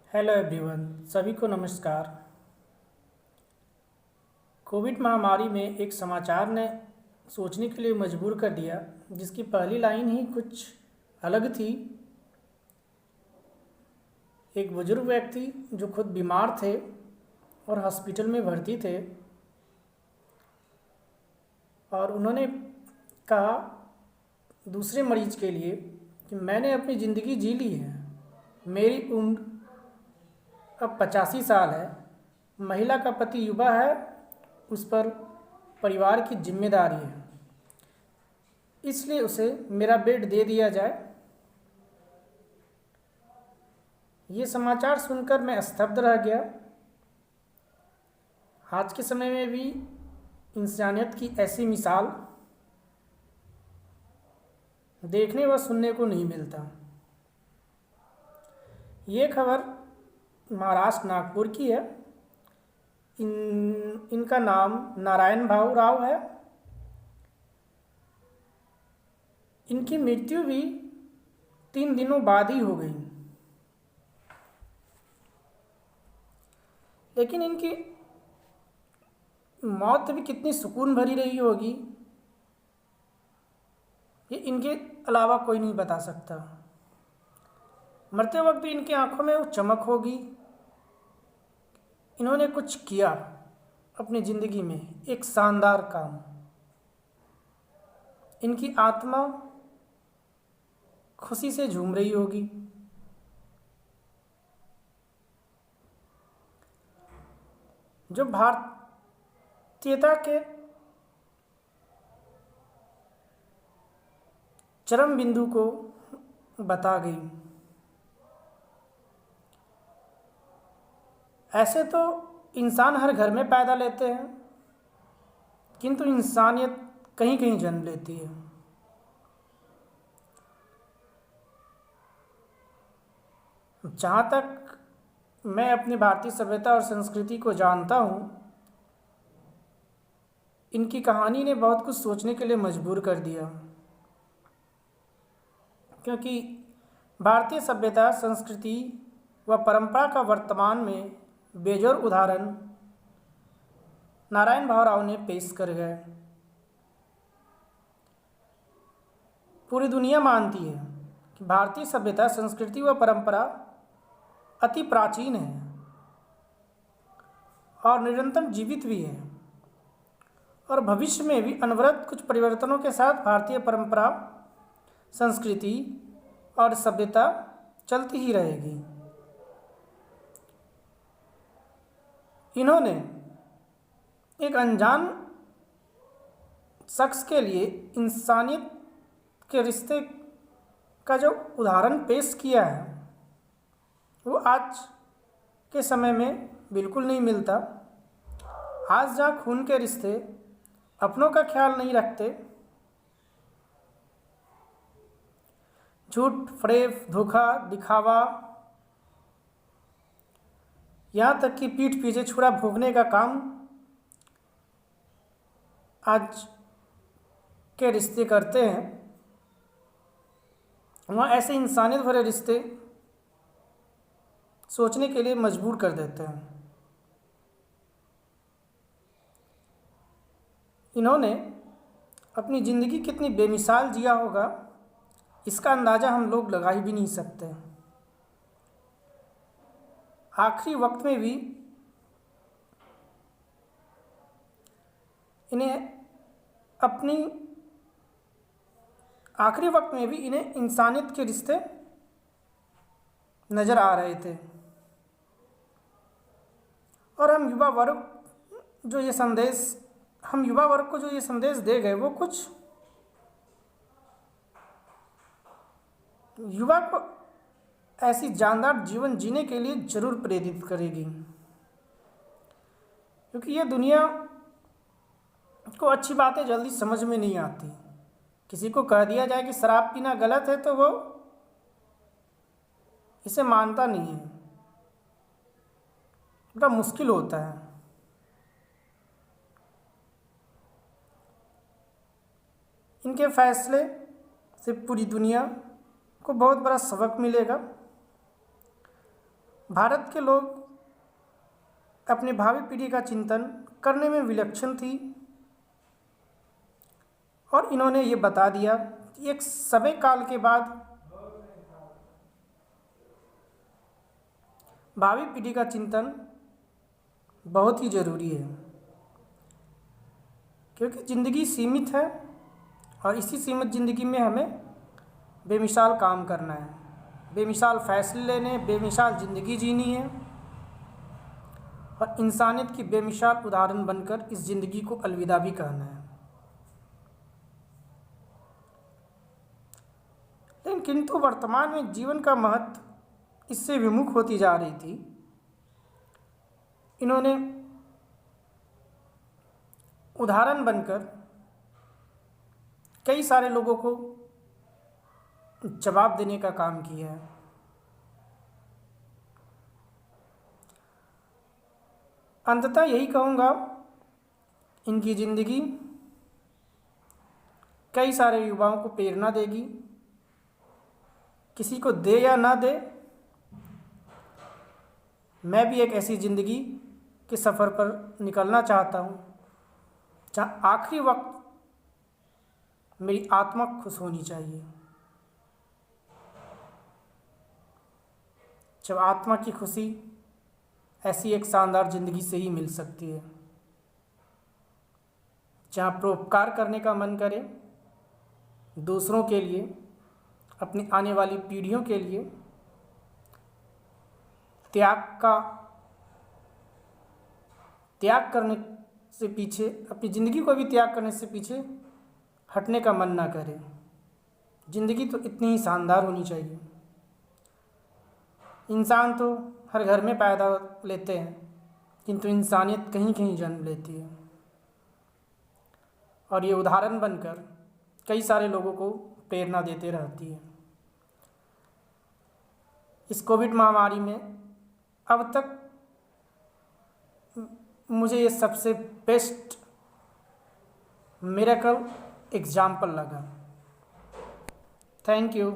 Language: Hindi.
हेलो एवरीवन, सभी को नमस्कार। कोविड महामारी में एक समाचार ने सोचने के लिए मजबूर कर दिया, जिसकी पहली लाइन ही कुछ अलग थी। एक बुजुर्ग व्यक्ति जो खुद बीमार थे और हॉस्पिटल में भर्ती थे, और उन्होंने कहा दूसरे मरीज के लिए कि मैंने अपनी ज़िंदगी जी ली है, मेरी उम्र अब 85 साल है, महिला का पति युवा है, उस पर परिवार की जिम्मेदारी है, इसलिए उसे मेरा बेड दे दिया जाए। ये समाचार सुनकर मैं स्तब्ध रह गया। आज के समय में भी इंसानियत की ऐसी मिसाल देखने व सुनने को नहीं मिलता। ये खबर महाराष्ट्र नागपुर की है। इनका नाम नारायण भाऊ राव है। इनकी मृत्यु भी 3 दिनों बाद ही हो गई, लेकिन इनकी मौत भी कितनी सुकून भरी रही होगी, ये इनके अलावा कोई नहीं बता सकता। मरते वक्त भी इनकी आंखों में वो चमक होगी। इन्होंने कुछ किया अपनी ज़िंदगी में, एक शानदार काम। इनकी आत्मा खुशी से झूम रही होगी। जो भारतीयता के चरम बिंदु को बता गई। ऐसे तो इंसान हर घर में पैदा लेते हैं, किंतु इंसानियत कहीं कहीं जन्म लेती है। जहाँ तक मैं अपनी भारतीय सभ्यता और संस्कृति को जानता हूँ, इनकी कहानी ने बहुत कुछ सोचने के लिए मजबूर कर दिया, क्योंकि भारतीय सभ्यता, संस्कृति व परंपरा का वर्तमान में बेजोड़ उदाहरण नारायण भाऊ राव ने पेश कर गए। पूरी दुनिया मानती है कि भारतीय सभ्यता, संस्कृति व परंपरा अति प्राचीन है और निरंतर जीवित भी है, और भविष्य में भी अनवरत कुछ परिवर्तनों के साथ भारतीय परंपरा, संस्कृति और सभ्यता चलती ही रहेगी। इन्होंने एक अनजान शख्स के लिए इंसानियत के रिश्ते का जो उदाहरण पेश किया है, वो आज के समय में बिल्कुल नहीं मिलता। आज जहाँ खून के रिश्ते अपनों का ख्याल नहीं रखते, झूठ, फरेब, धोखा, दिखावा, यहाँ तक कि पीठ पीछे छुरा भोंकने का काम आज के रिश्ते करते हैं, वहाँ ऐसे इंसानियत भरे रिश्ते सोचने के लिए मजबूर कर देते हैं। इन्होंने अपनी ज़िंदगी कितनी बेमिसाल जिया होगा, इसका अंदाज़ा हम लोग लगा ही भी नहीं सकते। आखिरी वक्त में भी इन्हें इंसानियत के रिश्ते नज़र आ रहे थे। और हम युवा वर्ग को जो ये संदेश दे गए, वो कुछ युवा को ऐसी जानदार जीवन जीने के लिए जरूर प्रेरित करेगी, क्योंकि ये दुनिया को अच्छी बातें जल्दी समझ में नहीं आती। किसी को कह दिया जाए कि शराब पीना गलत है, तो वो इसे मानता नहीं है। बड़ा मुश्किल होता है। इनके फैसले से पूरी दुनिया को बहुत बड़ा सबक मिलेगा। भारत के लोग अपने भावी पीढ़ी का चिंतन करने में विलक्षण थी और इन्होंने ये बता दिया कि एक समय काल के बाद भावी पीढ़ी का चिंतन बहुत ही ज़रूरी है, क्योंकि ज़िंदगी सीमित है और इसी सीमित ज़िंदगी में हमें बेमिसाल काम करना है, बेमिसाल फैसले लेने, बेमिसाल ज़िंदगी जीनी है और इंसानियत की बेमिसाल उदाहरण बनकर इस ज़िंदगी को अलविदा भी कहना है। लेकिन किंतु वर्तमान में जीवन का महत्व इससे विमुख होती जा रही थी। इन्होंने उदाहरण बनकर कई सारे लोगों को जवाब देने का काम किया है। अंततः यही कहूँगा, इनकी ज़िंदगी कई सारे युवाओं को प्रेरणा देगी। किसी को दे या ना दे, मैं भी एक ऐसी ज़िंदगी के सफ़र पर निकलना चाहता हूँ जहाँ आखिरी वक्त मेरी आत्मा खुश होनी चाहिए। जब आत्मा की खुशी ऐसी एक शानदार ज़िंदगी से ही मिल सकती है, जहाँ परोपकार करने का मन करे दूसरों के लिए, अपनी आने वाली पीढ़ियों के लिए, त्याग करने से पीछे, अपनी ज़िंदगी को भी त्याग करने से पीछे हटने का मन ना करे। ज़िंदगी तो इतनी ही शानदार होनी चाहिए। इंसान तो हर घर में पैदा लेते हैं, किंतु इंसानियत कहीं कहीं जन्म लेती है और ये उदाहरण बनकर कई सारे लोगों को प्रेरणा देते रहती है। इस कोविड महामारी में अब तक मुझे ये सबसे बेस्ट मिरेकल एग्जाम्पल लगा। Thank you.